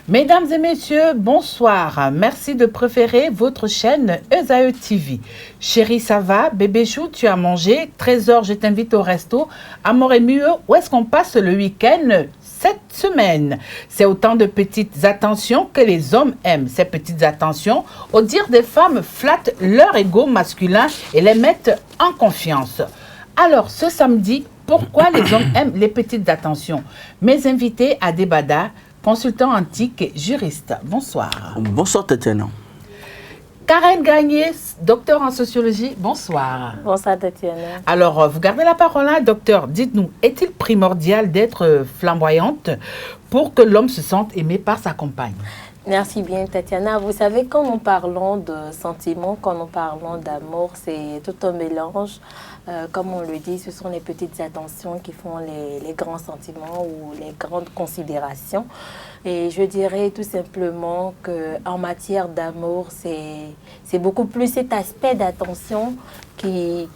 Mesdames et messieurs, bonsoir. Merci de préférer votre chaîne ESAE TV. Chérie, ça va? Bébé Chou, tu as mangé? Trésor, je t'invite au resto. Amour et mieux, où est-ce qu'on passe le week-end cette semaine? C'est autant de petites attentions que les hommes aiment. Ces petites attentions, au dire des femmes, flattent leur ego masculin et les mettent en confiance. Alors, ce samedi, pourquoi les hommes aiment les petites attentions? Mes invités à Débada, consultant antique et juriste. Bonsoir. Bonsoir Tatiana. Karen Gagné, docteur en sociologie. Bonsoir. Bonsoir Tatiana. Alors, vous gardez la parole, hein, docteur. Dites-nous, est-il primordial d'être flamboyante pour que l'homme se sente aimé par sa compagne? Merci bien Tatiana. Vous savez, quand nous parlons de sentiments, quand nous parlons d'amour, c'est tout un mélange. Comme on le dit, ce sont les petites attentions qui font les grands sentiments ou les grandes considérations. Et je dirais tout simplement qu'en matière d'amour, c'est beaucoup plus cet aspect d'attention qui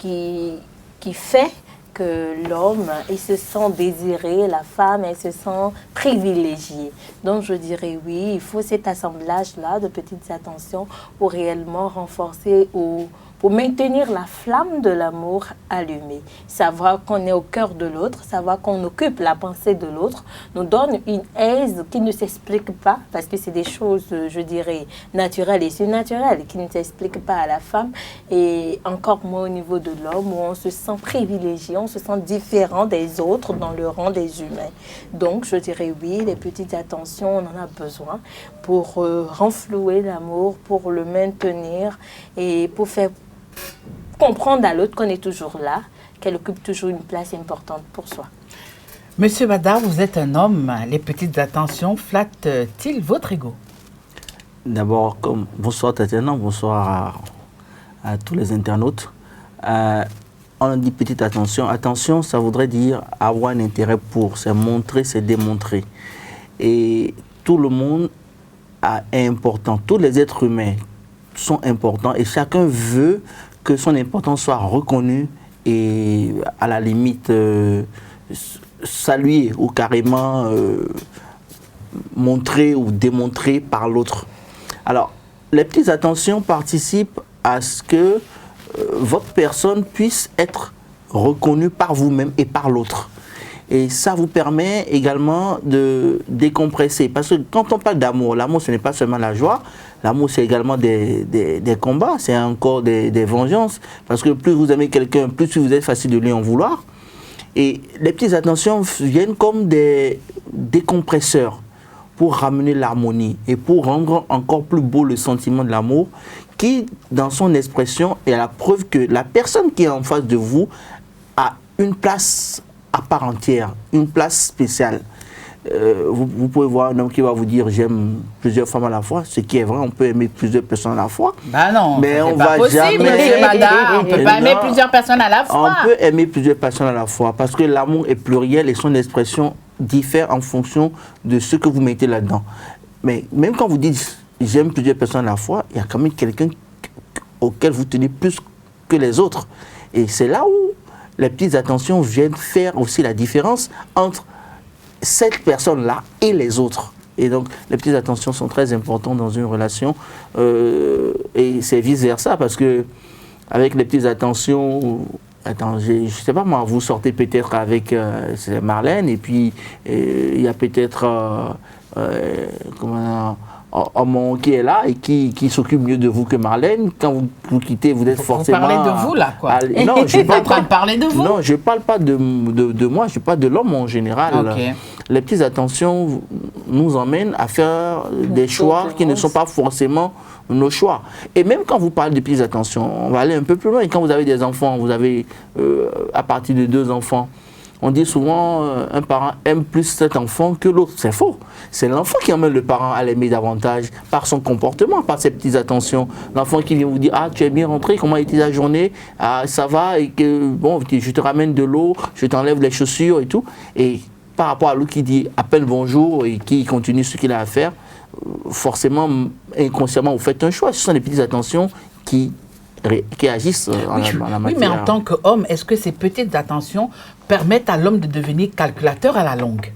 fait que l'homme, il se sent désiré, la femme, elle se sent privilégiée. Donc, je dirais oui, il faut cet assemblage-là de petites attentions pour réellement renforcer ou pour maintenir la flamme de l'amour allumée. Savoir qu'on est au cœur de l'autre, savoir qu'on occupe la pensée de l'autre, nous donne une aise qui ne s'explique pas, parce que c'est des choses, je dirais, naturelles et surnaturelles, qui ne s'expliquent pas à la femme, et encore moins au niveau de l'homme, où on se sent privilégié, on se sent différent des autres dans le rang des humains. Donc, je dirais oui, les petites attentions, on en a besoin pour renflouer l'amour, pour le maintenir, et pour faire comprendre à l'autre qu'on est toujours là, qu'elle occupe toujours une place importante pour soi. Monsieur Bada, vous êtes un homme. Les petites attentions flattent-ils votre ego? D'abord, bonsoir Tatiana, bonsoir à tous les internautes. On dit petite attention. Attention, ça voudrait dire avoir un intérêt pour, c'est montrer, c'est démontrer. Et tout le monde est important. Tous les êtres humains sont importants et chacun veut que son importance soit reconnue et à la limite saluée ou carrément montrée ou démontrée par l'autre. Alors, les petites attentions participent à ce que votre personne puisse être reconnue par vous-même et par l'autre. Et ça vous permet également de décompresser. Parce que quand on parle d'amour, l'amour ce n'est pas seulement la joie, l'amour c'est également des combats, c'est encore des vengeances. Parce que plus vous aimez quelqu'un, plus vous êtes facile de lui en vouloir. Et les petites attentions viennent comme des décompresseurs pour ramener l'harmonie et pour rendre encore plus beau le sentiment de l'amour qui, dans son expression, est la preuve que la personne qui est en face de vous a une place à part entière, une place spéciale. Vous pouvez voir un homme qui va vous dire j'aime plusieurs femmes à la fois, ce qui est vrai, on peut aimer plusieurs personnes à la fois. Bah non, mais on va jamais. Monsieur Bada, on ne peut pas aimer plusieurs personnes à la fois. On peut aimer plusieurs personnes à la fois parce que l'amour est pluriel et son expression diffère en fonction de ce que vous mettez là-dedans. Mais même quand vous dites j'aime plusieurs personnes à la fois, il y a quand même quelqu'un auquel vous tenez plus que les autres. Et c'est là où les petites attentions viennent faire aussi la différence entre cette personne-là et les autres. Et donc, les petites attentions sont très importantes dans une relation. Et c'est vice-versa, parce que avec les petites attentions, je ne sais pas moi, vous sortez peut-être avec Marlène, et puis il y a peut-être homme qui est là et qui s'occupe mieux de vous que Marlène. Quand vous quittez, vous êtes forcément... Vous parlez de vous, là, quoi. Non, je ne pas en train de parler de vous. Non, je ne parle pas de moi, je parle de l'homme en général. Okay. Les petites attentions nous emmènent à faire des choix qui ne sont pas forcément nos choix. Et même quand vous parlez de petites attentions, on va aller un peu plus loin. Et quand vous avez des enfants, vous avez à partir de 2 enfants, on dit souvent un parent aime plus cet enfant que l'autre. C'est faux. C'est l'enfant qui emmène le parent à l'aimer davantage par son comportement, par ses petites attentions. L'enfant qui vient vous dire « Ah, tu es bien rentré, comment a été ta journée? Ah, ça va, et que, bon, je te ramène de l'eau, je t'enlève les chaussures et tout. » Et par rapport à l'autre qui dit « Appelle bonjour » et qui continue ce qu'il a à faire, forcément, inconsciemment, vous faites un choix. Ce sont les petites attentions qui agissent en la matière. Oui, mais en tant qu'homme, est-ce que ces petites attentions permettent à l'homme de devenir calculateur à la longue?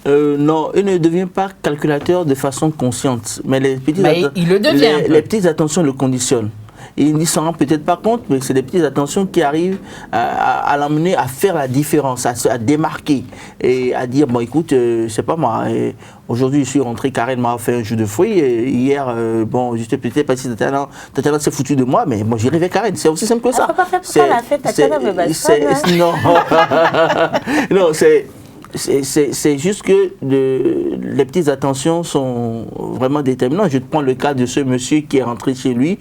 Non, il ne devient pas calculateur de façon consciente. Mais il le devient. Les petites attentions le conditionnent. Il n'y s'en rend peut-être pas compte, mais c'est des petites attentions qui arrivent à l'emmener à faire la différence, à démarquer et à dire, bon écoute, c'est pas moi, aujourd'hui je suis rentré, Karen m'a fait un jus de fruits, et hier, bon, je sais peut-être pas si Tatiana s'est foutu de moi, mais moi j'irai vers Karen, c'est aussi simple que ça. On peut pas faire pour ça la fête, Tatiana me base pas. Non, non, c'est juste que les petites attentions sont vraiment déterminantes. Je te prends le cas de ce monsieur qui est rentré chez lui.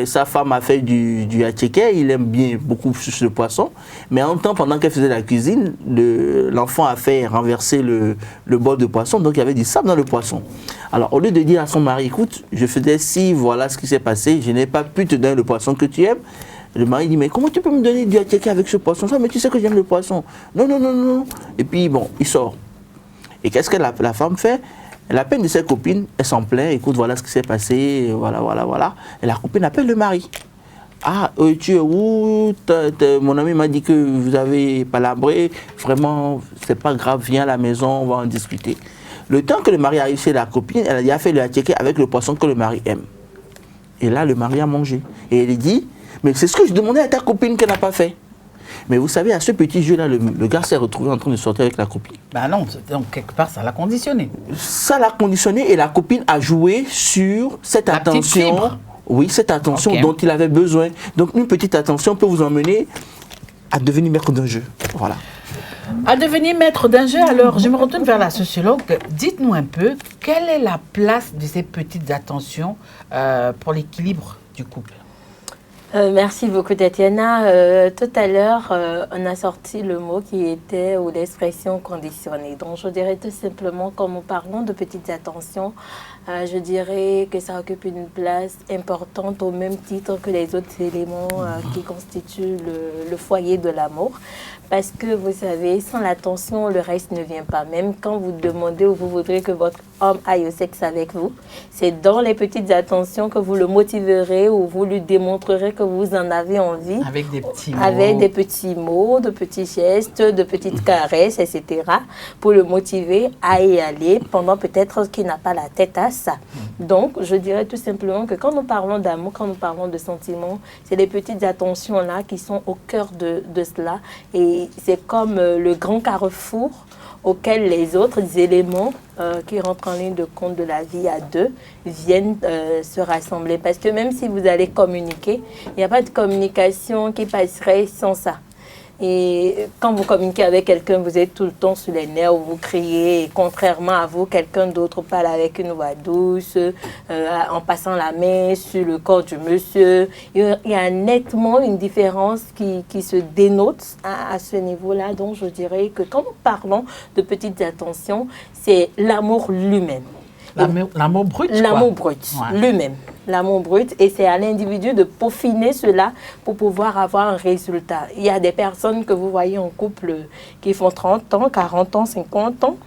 Sa femme a fait du attiéké. Il aime bien beaucoup plus le poisson. Mais en même temps, pendant qu'elle faisait la cuisine, l'enfant a fait renverser le bol de poisson. Donc il y avait du sable dans le poisson. Alors au lieu de dire à son mari, écoute, je faisais ci, voilà ce qui s'est passé. Je n'ai pas pu te donner le poisson que tu aimes. Le mari dit, mais comment tu peux me donner du attiéké avec ce poisson? Ça, mais tu sais que j'aime le poisson. Non, non, non, non. Et puis, bon, il sort. Et qu'est-ce que la femme fait? Elle appelle de ses copines, elle s'en plaint, écoute, voilà ce qui s'est passé, voilà, voilà, voilà. Et la copine appelle le mari. Ah, tu es où? Mon ami m'a dit que vous avez palabré. Vraiment, c'est pas grave, viens à la maison, on va en discuter. Le temps que le mari arrive chez la copine, elle a fait le attiéké avec le poisson que le mari aime. Et là, le mari a mangé. Et elle dit, mais c'est ce que je demandais à ta copine qu'elle n'a pas fait. Mais vous savez, à ce petit jeu-là, le gars s'est retrouvé en train de sortir avec la copine. Ben non, donc quelque part, ça l'a conditionné. Ça l'a conditionné et la copine a joué sur cette attention. Oui, cette attention dont il avait besoin. Donc une petite attention peut vous emmener à devenir maître d'un jeu. Voilà. À devenir maître d'un jeu, alors je me retourne vers la sociologue. Dites-nous un peu, quelle est la place de ces petites attentions pour l'équilibre du couple? Merci beaucoup Tatiana. Tout à l'heure, on a sorti le mot qui était, ou l'expression conditionnée. Donc je dirais tout simplement, comme nous parlons de petites attentions, je dirais que ça occupe une place importante au même titre que les autres éléments qui constituent le foyer de l'amour. Parce que vous savez, sans l'attention, le reste ne vient pas. Même quand vous demandez ou vous voudrez que votre homme aille au sexe avec vous, c'est dans les petites attentions que vous le motiverez ou vous lui démontrerez que vous en avez envie. Avec des petits mots. Avec des petits mots, de petits gestes, de petites caresses, etc. pour le motiver à y aller pendant peut-être qu'il n'a pas la tête à ça. Donc, je dirais tout simplement que quand nous parlons d'amour, quand nous parlons de sentiments, c'est les petites attentions-là qui sont au cœur de cela. Et c'est comme le grand carrefour auquel les autres éléments qui rentrent en ligne de compte de la vie à deux viennent se rassembler. Parce que même si vous allez communiquer, il n'y a pas de communication qui passerait sans ça. Et quand vous communiquez avec quelqu'un, vous êtes tout le temps sur les nerfs, vous criez. Et contrairement à vous, quelqu'un d'autre parle avec une voix douce, en passant la main sur le corps du monsieur. Il y a nettement une différence qui se dénote à ce niveau-là. Donc je dirais que quand nous parlons de petites attentions, c'est l'amour lui-même. L'amour brut, l'amour brut, lui-même. L'amour brut, et c'est à l'individu de peaufiner cela pour pouvoir avoir un résultat. Il y a des personnes que vous voyez en couple qui font 30 ans, 40 ans, 50 ans.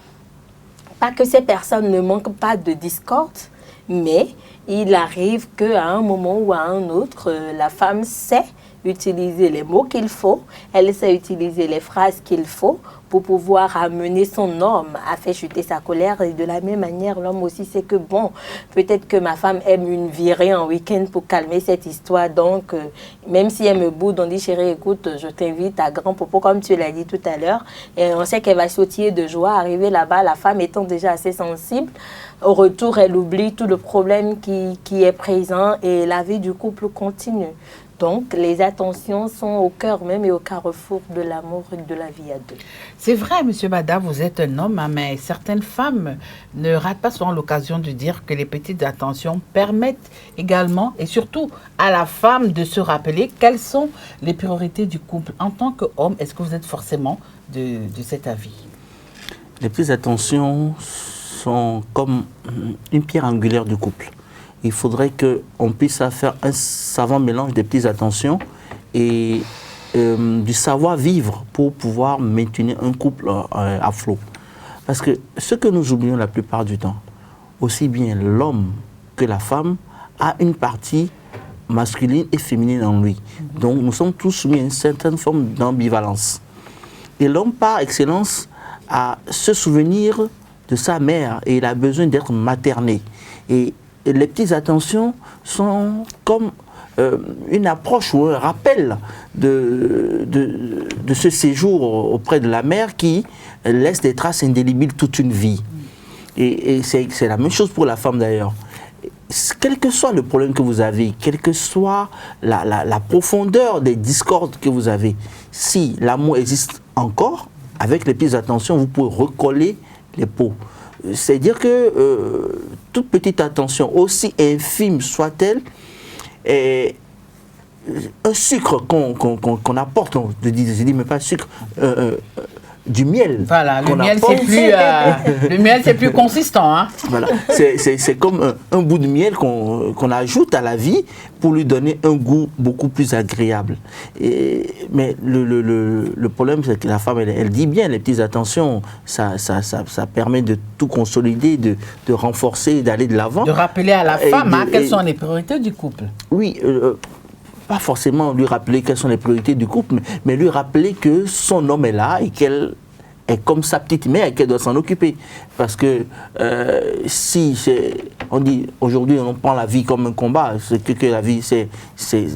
Pas que ces personnes ne manquent pas de discorde, mais il arrive qu'à un moment ou à un autre, la femme sait utiliser les mots qu'il faut, elle sait utiliser les phrases qu'il faut pour pouvoir amener son homme à faire chuter sa colère. Et de la même manière, l'homme aussi sait que bon, peut-être que ma femme aime une virée en week-end pour calmer cette histoire. Donc, même si elle me boude, on dit chérie, écoute, je t'invite à Grand Popo, comme tu l'as dit tout à l'heure. Et on sait qu'elle va sautiller de joie, arriver là-bas, la femme étant déjà assez sensible. Au retour, elle oublie tout le problème qui est présent et la vie du couple continue. Donc, les attentions sont au cœur même et au carrefour de l'amour et de la vie à deux. C'est vrai, Monsieur Bada, vous êtes un homme, mais certaines femmes ne ratent pas souvent l'occasion de dire que les petites attentions permettent également, et surtout à la femme, de se rappeler quelles sont les priorités du couple. En tant qu'homme, est-ce que vous êtes forcément de cet avis? Les petites attentions sont comme une pierre angulaire du couple. Il faudrait qu'on puisse faire un savant mélange des petites attentions et du savoir-vivre pour pouvoir maintenir un couple à flot. Parce que ce que nous oublions la plupart du temps, aussi bien l'homme que la femme a une partie masculine et féminine en lui. Donc nous sommes tous soumis à une certaine forme d'ambivalence. Et l'homme par excellence a ce souvenir de sa mère et il a besoin d'être materné. Et les petites attentions sont comme une approche ou un rappel de ce séjour auprès de la mère qui laisse des traces indélébiles toute une vie. Et c'est la même chose pour la femme d'ailleurs. Quel que soit le problème que vous avez, quelle que soit la profondeur des discordes que vous avez, si l'amour existe encore, avec les petites attentions, vous pouvez recoller les pots. C'est-à-dire que toute petite attention, aussi infime soit-elle, est un sucre qu'on apporte, je dis mais pas sucre, du miel. Voilà, le miel c'est plus consistant. Hein. Voilà, c'est comme un bout de miel qu'on ajoute à la vie pour lui donner un goût beaucoup plus agréable. Mais le problème, c'est que la femme, elle dit bien, les petites attentions, ça permet de tout consolider, de renforcer, d'aller de l'avant. De rappeler à la femme quelles sont les priorités du couple. Oui, pas forcément lui rappeler quelles sont les priorités du couple, mais lui rappeler que son homme est là et qu'elle est comme sa petite mère et qu'elle doit s'en occuper. Parce que on dit aujourd'hui on prend la vie comme un combat, c'est que la vie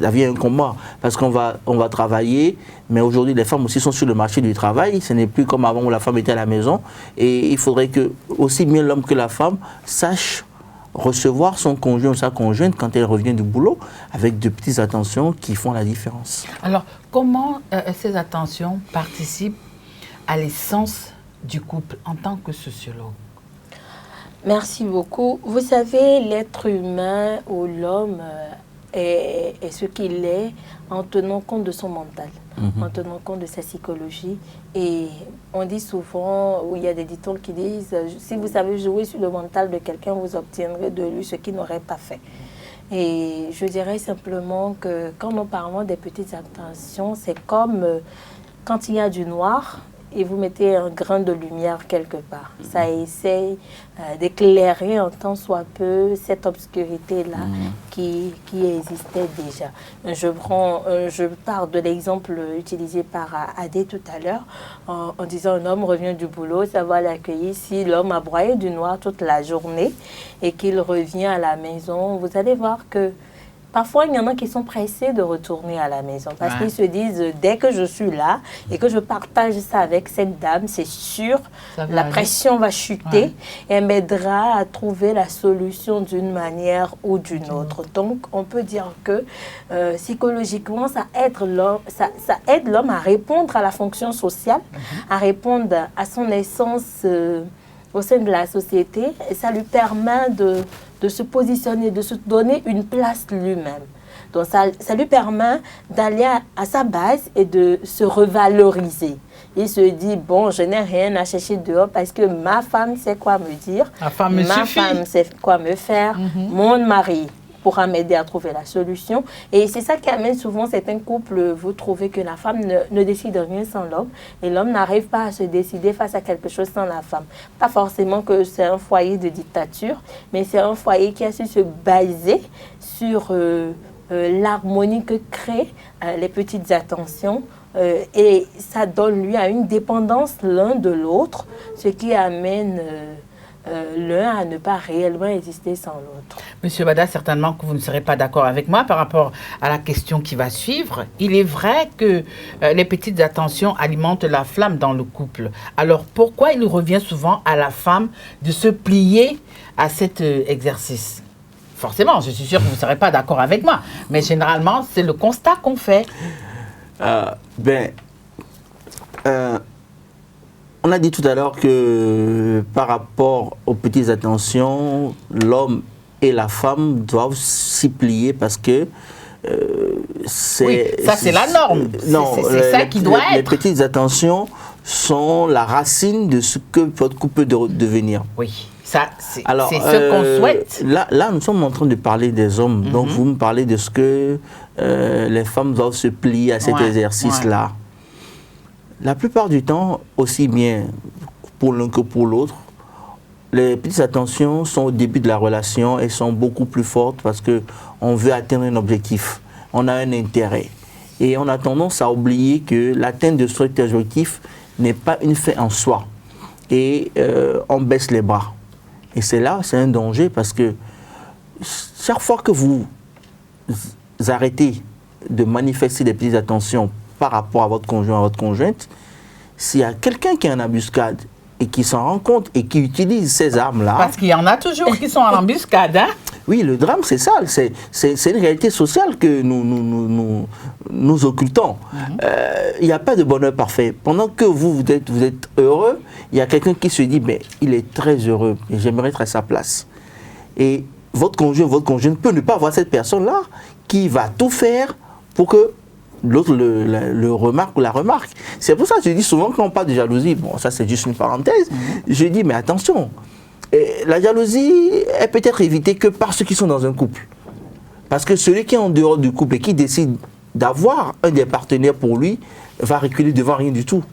la vie est un combat parce qu'on va travailler, mais aujourd'hui les femmes aussi sont sur le marché du travail, ce n'est plus comme avant où la femme était à la maison et il faudrait que aussi bien l'homme que la femme sachent recevoir son conjoint ou sa conjointe quand elle revient du boulot avec de petites attentions qui font la différence. Alors, comment ces attentions participent à l'essence du couple en tant que sociologue? Merci beaucoup. Vous savez, l'être humain ou l'homme est ce qu'il est en tenant compte de son mental, en tenant compte de sa psychologie. Et on dit souvent, où il y a des dictons qui disent, si vous savez jouer sur le mental de quelqu'un, vous obtiendrez de lui ce qu'il n'aurait pas fait. Et je dirais simplement que quand nous parlons des petites attentions, c'est comme quand il y a du noir, et vous mettez un grain de lumière quelque part. Ça essaye d'éclairer en tant soit peu cette obscurité-là qui existait déjà. Je pars de l'exemple utilisé par Adé tout à l'heure, en disant un homme revient du boulot, ça va l'accueillir. Si l'homme a broyé du noir toute la journée et qu'il revient à la maison, vous allez voir que parfois, il y en a qui sont pressés de retourner à la maison parce qu'ils se disent, dès que je suis là et que je partage ça avec cette dame, c'est sûr, la pression va chuter et elle m'aidera à trouver la solution d'une manière ou d'une autre. Donc, on peut dire que psychologiquement, ça aide l'homme à répondre à la fonction sociale, à répondre à son essence au sein de la société et ça lui permet de se positionner, de se donner une place lui-même. Donc ça lui permet d'aller à sa base et de se revaloriser. Il se dit, bon, je n'ai rien à chercher dehors parce que ma femme sait quoi me dire, ma femme sait quoi me faire, mon mari pourra m'aider à trouver la solution. Et c'est ça qui amène souvent certains couples, vous trouvez que la femme ne décide rien sans l'homme et l'homme n'arrive pas à se décider face à quelque chose sans la femme. Pas forcément que c'est un foyer de dictature, mais c'est un foyer qui a su se baser sur l'harmonie que créent les petites attentions et ça donne lieu à une dépendance l'un de l'autre, ce qui amène l'un à ne pas réellement exister sans l'autre. Monsieur Bada, certainement que vous ne serez pas d'accord avec moi par rapport à la question qui va suivre. Il est vrai que les petites attentions alimentent la flamme dans le couple. Alors pourquoi il revient souvent à la femme de se plier à cet exercice? Forcément, je suis sûre que vous ne serez pas d'accord avec moi, mais généralement, c'est le constat qu'on fait. On a dit tout à l'heure que par rapport aux petites attentions, l'homme et la femme doivent s'y plier parce que c'est... Oui, ça c'est la norme. C'est ça qui doit être. Les petites attentions sont la racine de ce que votre couple peut devenir. Oui, ça c'est ce qu'on souhaite. Là, nous sommes en train de parler des hommes. Donc vous me parlez de ce que les femmes doivent se plier à cet exercice-là. La plupart du temps, aussi bien pour l'un que pour l'autre, les petites attentions sont au début de la relation et sont beaucoup plus fortes parce qu'on veut atteindre un objectif, on a un intérêt. Et on a tendance à oublier que l'atteinte de cet objectif n'est pas une fin en soi. et on baisse les bras. Et c'est là, c'est un danger parce que chaque fois que vous arrêtez de manifester des petites attentions par rapport à votre conjoint, à votre conjointe, s'il y a quelqu'un qui est en embuscade et qui s'en rend compte et qui utilise ces armes-là... Parce qu'il y en a toujours qui sont en embuscade, hein? Oui, le drame, c'est ça. C'est une réalité sociale que nous occultons. Il n'y a pas de bonheur parfait. Pendant que vous êtes heureux, il y a quelqu'un qui se dit, mais il est très heureux et j'aimerais être à sa place. Et votre conjoint peut ne pas avoir cette personne-là qui va tout faire pour que l'autre le remarque ou la remarque. C'est pour ça que je dis souvent quand on parle de jalousie, bon, ça c'est juste une parenthèse, je dis, mais attention, la jalousie est peut-être évitée que par ceux qui sont dans un couple. Parce que celui qui est en dehors du couple et qui décide d'avoir un des partenaires pour lui, va reculer devant rien du tout.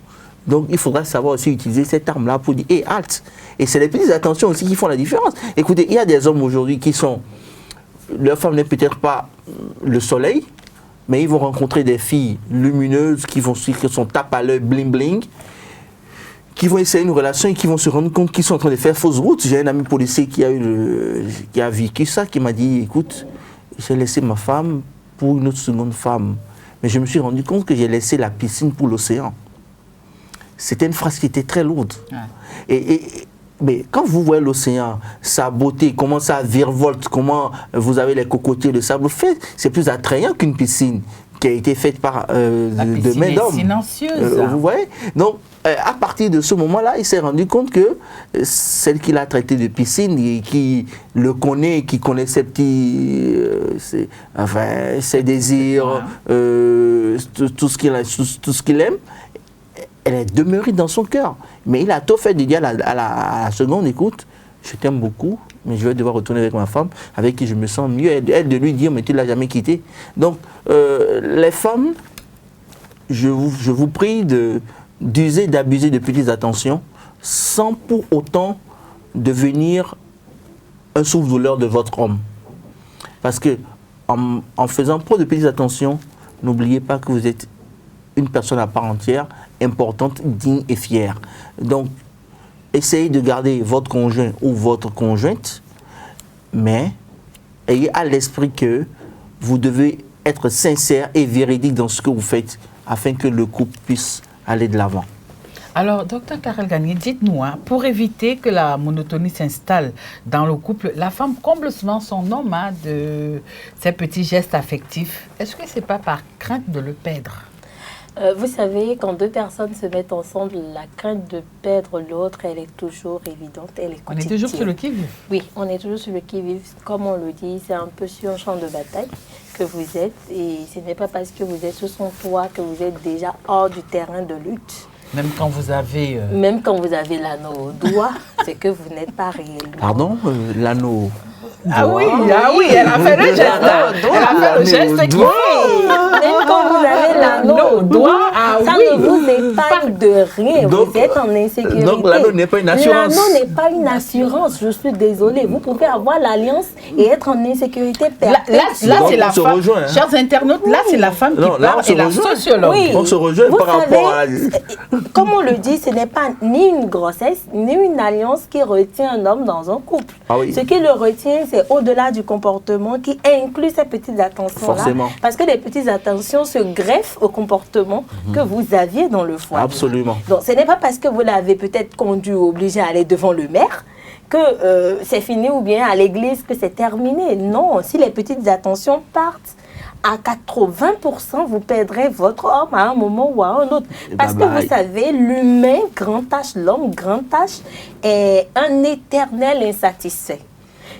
Donc il faudra savoir aussi utiliser cette arme-là pour dire, hé, halte. Et c'est les petites attentions aussi qui font la différence. Écoutez, il y a des hommes aujourd'hui qui sont, leur femme n'est peut-être pas le soleil, mais ils vont rencontrer des filles lumineuses qui sont tape à l'œil, bling bling, qui vont essayer une relation et qui vont se rendre compte qu'ils sont en train de faire fausse route. J'ai un ami policier qui a vécu ça, qui m'a dit, écoute, j'ai laissé ma femme pour une autre seconde femme, mais je me suis rendu compte que j'ai laissé la piscine pour l'océan. C'était une phrase qui était très lourde. Ouais. Mais quand vous voyez l'océan, sa beauté, comment ça virevolte, comment vous avez les cocotiers de sable fait, c'est plus attrayant qu'une piscine qui a été faite par de main d'homme. Silencieuse. Vous voyez? Donc, à partir de ce moment-là, il s'est rendu compte que celle qu'il a traitée de piscine et qui le connaît, qui connaît ses petits, ses désirs, tout ce qu'il aime, elle est demeurée dans son cœur. Mais il a tout fait de dire à la seconde, écoute, je t'aime beaucoup, mais je vais devoir retourner avec ma femme, avec qui je me sens mieux. Elle de lui dire, mais tu ne l'as jamais quitté. Donc, les femmes, je vous prie d'user, d'abuser de petites attentions, sans pour autant devenir un souffle-douleur de votre homme. Parce que en faisant preuve de petites attentions, n'oubliez pas que vous êtes une personne à part entière, importante, digne et fière. Donc, essayez de garder votre conjoint ou votre conjointe, mais ayez à l'esprit que vous devez être sincère et véridique dans ce que vous faites afin que le couple puisse aller de l'avant. Alors, docteur Karel Gagné, dites-nous, pour éviter que la monotonie s'installe dans le couple, la femme comble souvent son homme de ses petits gestes affectifs. Est-ce que ce n'est pas par crainte de le perdre? Vous savez, quand deux personnes se mettent ensemble, la crainte de perdre l'autre, elle est toujours évidente, elle est quotidienne. On est toujours sur le qui-vive. Oui, on est toujours sur le qui-vive. Comme on le dit, c'est un peu sur un champ de bataille que vous êtes. Et ce n'est pas parce que vous êtes sous son toit que vous êtes déjà hors du terrain de lutte. Même quand vous avez... Même quand vous avez l'anneau au doigt, c'est que vous n'êtes pas réellement... Pardon, l'anneau... Ah oui, elle a fait le geste. Elle a fait le geste qu'il faut. Même quand vous avez l'anneau au doigt, ça ne vous épargne de rien. Vous êtes en insécurité. Donc l'anneau n'est pas une assurance. L'anneau n'est pas une assurance, je suis désolée. Vous pouvez avoir l'alliance et être en insécurité perpétuelle. Là c'est la femme. Chers internautes, là c'est la femme qui parle et la sociologue. Oui. On se rejoint par rapport à... Comme on le dit, ce n'est pas ni une grossesse, ni une alliance qui retient un homme dans un couple. Ce qui le retient, c'est au-delà du comportement qui inclut ces petites attentions-là. Parce que les petites attentions se greffent au comportement que vous aviez dans le foyer. Absolument. Donc, ce n'est pas parce que vous l'avez peut-être conduit ou obligé à aller devant le maire que c'est fini ou bien à l'église que c'est terminé. Non, si les petites attentions partent, à 80%, vous perdrez votre homme à un moment ou à un autre. Parce que vous savez, l'humain, grand H, l'homme, grand H, est un éternel insatisfait.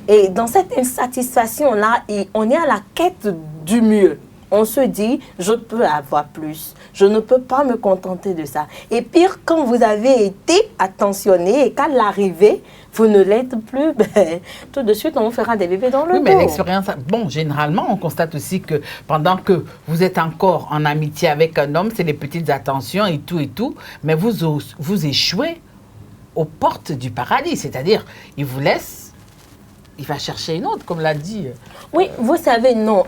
Et dans cette insatisfaction-là, on est à la quête du mieux. On se dit, je peux avoir plus. Je ne peux pas me contenter de ça. Et pire, quand vous avez été attentionné et qu'à l'arrivée, vous ne l'êtes plus, tout de suite, on vous fera des bébés dans le dos. Oui, mais l'expérience... Bon, généralement, on constate aussi que pendant que vous êtes encore en amitié avec un homme, c'est les petites attentions et tout, mais vous échouez aux portes du paradis. C'est-à-dire, il vous laisse il va chercher une autre, comme l'a dit. Oui, vous savez, non.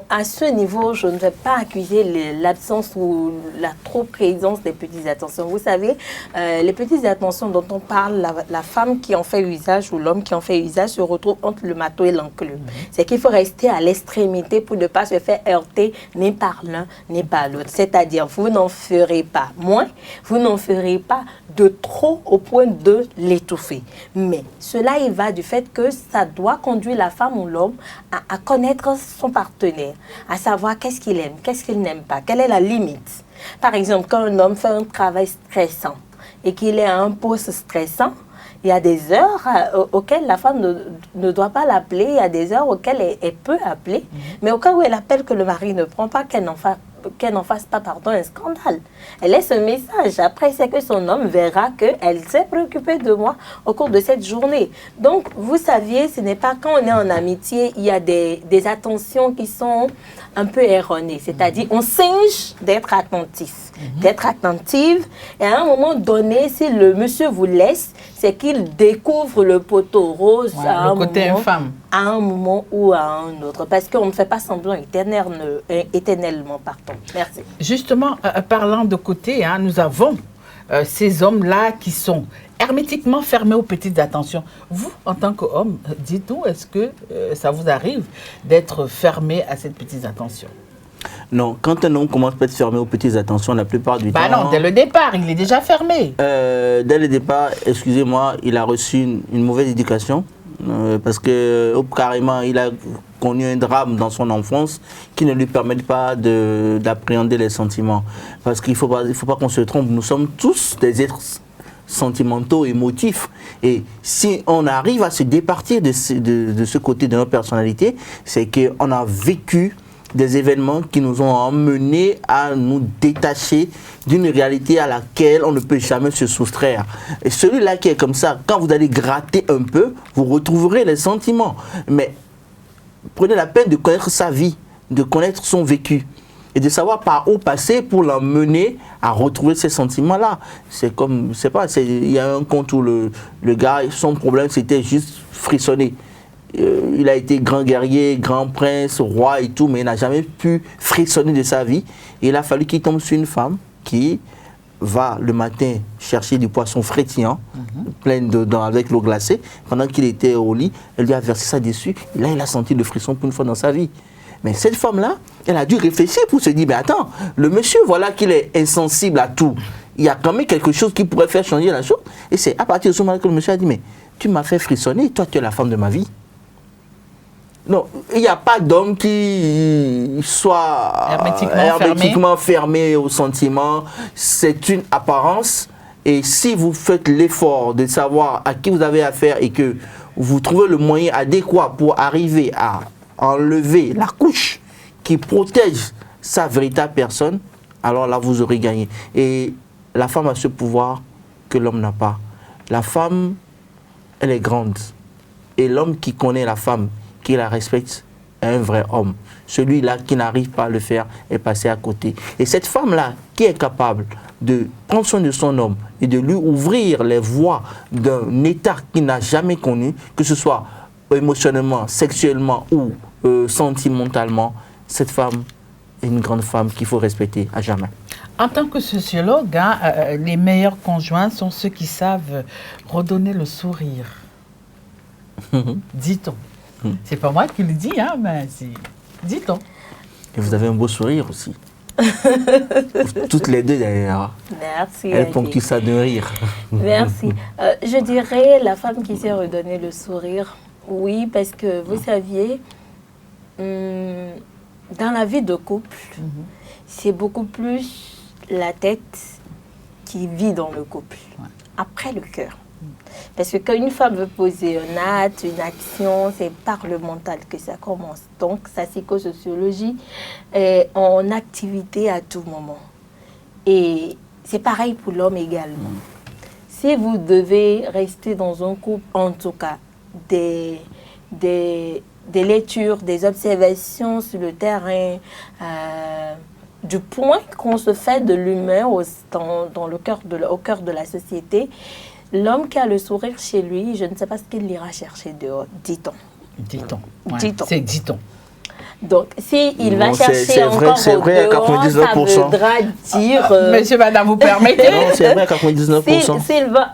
À ce niveau, je ne vais pas accuser l'absence ou la trop présence des petites attentions. Vous savez, les petites attentions dont on parle, la femme qui en fait usage ou l'homme qui en fait usage se retrouve entre le marteau et l'enclume. C'est qu'il faut rester à l'extrémité pour ne pas se faire heurter ni par l'un ni par l'autre. C'est-à-dire, vous n'en ferez pas moins, vous n'en ferez pas de trop au point de l'étouffer. Mais cela, il va du fait que ça doit conduire la femme ou l'homme à connaître son partenaire, à savoir qu'est-ce qu'il aime, qu'est-ce qu'il n'aime pas, quelle est la limite. Par exemple, quand un homme fait un travail stressant et qu'il est à un poste stressant, il y a des heures auxquelles la femme ne doit pas l'appeler, il y a des heures auxquelles elle peut appeler, mais au cas où elle appelle que le mari ne prend pas, qu'elle n'en fasse pas un scandale. Elle laisse un message. Après, c'est que son homme verra qu'elle s'est préoccupée de moi au cours de cette journée. Donc, vous saviez, ce n'est pas quand on est en amitié, il y a des attentions qui sont un peu erronées. C'est-à-dire, on singe d'être attentif, d'être attentive. Et à un moment donné, si le monsieur vous laisse, c'est qu'il découvre le poteau rose à un moment ou à un autre. Parce qu'on ne fait pas semblant éternellement. Merci. Justement, parlant de côté, hein, nous avons ces hommes-là qui sont hermétiquement fermés aux petites attentions. Vous, en tant qu'homme, dites-nous, est-ce que ça vous arrive d'être fermé à cette petite attention? Non, quand un homme commence à être fermé aux petites attentions, la plupart du temps... Non, dès le départ, il est déjà fermé. Dès le départ, excusez-moi, il a reçu une mauvaise éducation. Parce que carrément, il a connu un drame dans son enfance qui ne lui permet pas d'appréhender les sentiments. Parce qu'il ne faut pas qu'on se trompe, nous sommes tous des êtres sentimentaux, émotifs. Et si on arrive à se départir de ce côté de notre personnalité, c'est qu'on a vécu des événements qui nous ont amenés à nous détacher d'une réalité à laquelle on ne peut jamais se soustraire. Et celui-là qui est comme ça, quand vous allez gratter un peu, vous retrouverez les sentiments. Mais prenez la peine de connaître sa vie, de connaître son vécu et de savoir par où passer pour l'emmener à retrouver ces sentiments-là. C'est comme, je sais pas, il y a un conte où le gars, son problème c'était juste frissonner. Il a été grand guerrier, grand prince, roi et tout, mais il n'a jamais pu frissonner de sa vie. Et il a fallu qu'il tombe sur une femme qui va le matin chercher du poisson frétillant, plein avec l'eau glacée. Pendant qu'il était au lit, elle lui a versé ça dessus. Et là, il a senti le frisson pour une fois dans sa vie. Mais cette femme-là, elle a dû réfléchir pour se dire, mais attends, le monsieur, voilà qu'il est insensible à tout. Il y a quand même quelque chose qui pourrait faire changer la chose. Et c'est à partir de ce moment que le monsieur a dit, mais tu m'as fait frissonner, toi tu es la femme de ma vie. Non, il n'y a pas d'homme qui soit hermétiquement fermé aux sentiments. C'est une apparence. Et si vous faites l'effort de savoir à qui vous avez affaire et que vous trouvez le moyen adéquat pour arriver à enlever la couche qui protège sa véritable personne, alors là, vous aurez gagné. Et la femme a ce pouvoir que l'homme n'a pas. La femme, elle est grande. Et l'homme qui connaît la femme, qui la respecte, est un vrai homme. Celui-là qui n'arrive pas à le faire est passé à côté. Et cette femme-là qui est capable de prendre soin de son homme et de lui ouvrir les voies d'un état qu'il n'a jamais connu, que ce soit émotionnellement, sexuellement ou sentimentalement, cette femme est une grande femme qu'il faut respecter à jamais. En tant que sociologue, les meilleurs conjoints sont ceux qui savent redonner le sourire. Dit-on. C'est pas moi qui le dis, hein, mais dit-on. Et vous avez un beau sourire aussi. Toutes les deux d'ailleurs. Merci. Elle ponctue ça de rire. Merci. Je dirais la femme qui sait redonner le sourire. Oui, parce que vous saviez, dans la vie de couple, c'est beaucoup plus la tête qui vit dans le couple, après le cœur. Parce que quand une femme veut poser un acte, une action, c'est par le mental que ça commence. Donc, sa psychosociologie est en activité à tout moment. Et c'est pareil pour l'homme également. Si vous devez rester dans un couple, en tout cas, des lectures, des observations sur le terrain, du point qu'on se fait de l'humain au cœur de la société, L'homme qui a le sourire chez lui, je ne sais pas ce qu'il ira chercher dehors, dit-on. Dit-on. Ouais, Dit-on. c'est dit-on. Donc, s'il va Non, chercher c'est vrai, encore c'est au vrai, à dehors, ça 99%. voudra dire... Monsieur, madame, vous permettez? Non, c'est vrai, 99%.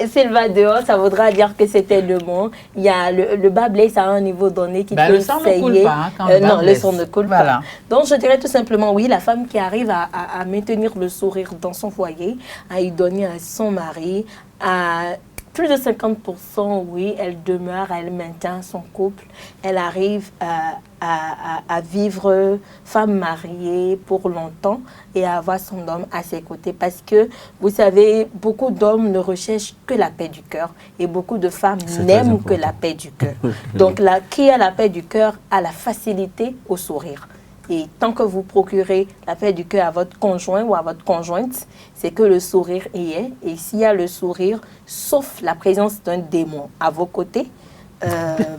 S'il va dehors, ça voudra dire que c'était le bon. Il y a le bas blesse à un niveau donné qui peut le sang ne coule essayer. pas, hein, quand le bas non, le blesse. sang ne coule Voilà. pas. Donc, je dirais tout simplement, oui, la femme qui arrive à maintenir le sourire dans son foyer, à y donner à son mari, à plus de 50%, oui, elle demeure, elle maintient son couple, elle arrive à vivre femme mariée pour longtemps et à avoir son homme à ses côtés. Parce que, vous savez, beaucoup d'hommes ne recherchent que la paix du cœur et beaucoup de femmes n'aiment que la paix du cœur. Donc, qui a la paix du cœur a la facilité au sourire. Et tant que vous procurez la paix du cœur à votre conjoint ou à votre conjointe, c'est que le sourire y est. Et s'il y a le sourire, sauf la présence d'un démon à vos côtés,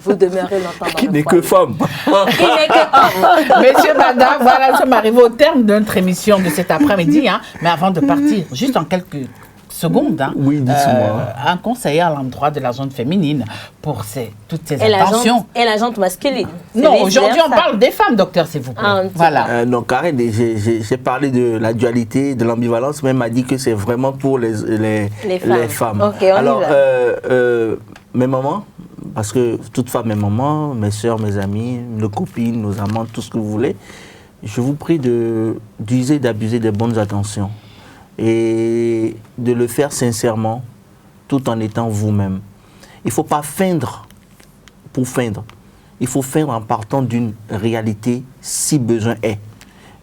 vous demeurez longtemps dans le foyer. Qui n'est que femme. Qui n'est que femme. Monsieur, madame, voilà, nous sommes arrivés au terme de notre émission de cet après-midi. Hein. Mais avant de partir, juste en quelques secondes, hein, Oui, dites-moi. un conseil à l'endroit de la gente féminine pour toutes ces attentions. Et la gente masculine. Non, aujourd'hui, on parle des femmes, docteur, s'il vous plaît. Ah, voilà. Non, Karen, j'ai parlé de la dualité, de l'ambivalence, mais elle m'a dit que c'est vraiment pour les femmes. Ok, on Alors, y va. mes mamans, parce que toute femme est maman, mes soeurs, mes amis, nos copines, nos amants, tout ce que vous voulez, je vous prie d'user et d'abuser des bonnes attentions et de le faire sincèrement tout en étant vous-même. Il ne faut pas feindre pour feindre. Il faut feindre en partant d'une réalité si besoin est.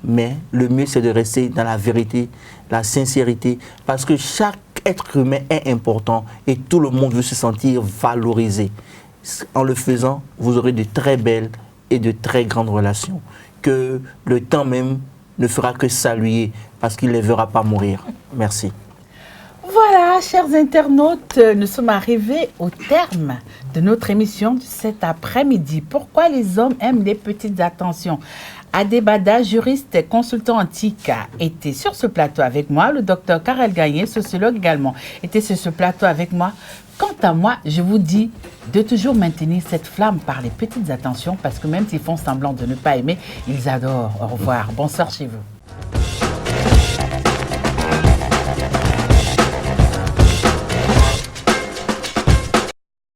Mais le mieux, c'est de rester dans la vérité, la sincérité, parce que chaque être humain est important et tout le monde veut se sentir valorisé. En le faisant, vous aurez de très belles et de très grandes relations que le temps même ne fera que saluer parce qu'il ne les verra pas mourir. Merci. Voilà, chers internautes, nous sommes arrivés au terme de notre émission de cet après-midi. Pourquoi les hommes aiment les petites attentions? Adébada, juriste et consultant antique, était sur ce plateau avec moi. Le docteur Karel Gagné, sociologue également, était sur ce plateau avec moi. Quant à moi, je vous dis de toujours maintenir cette flamme par les petites attentions parce que même s'ils font semblant de ne pas aimer, ils adorent. Au revoir. Bonsoir chez vous.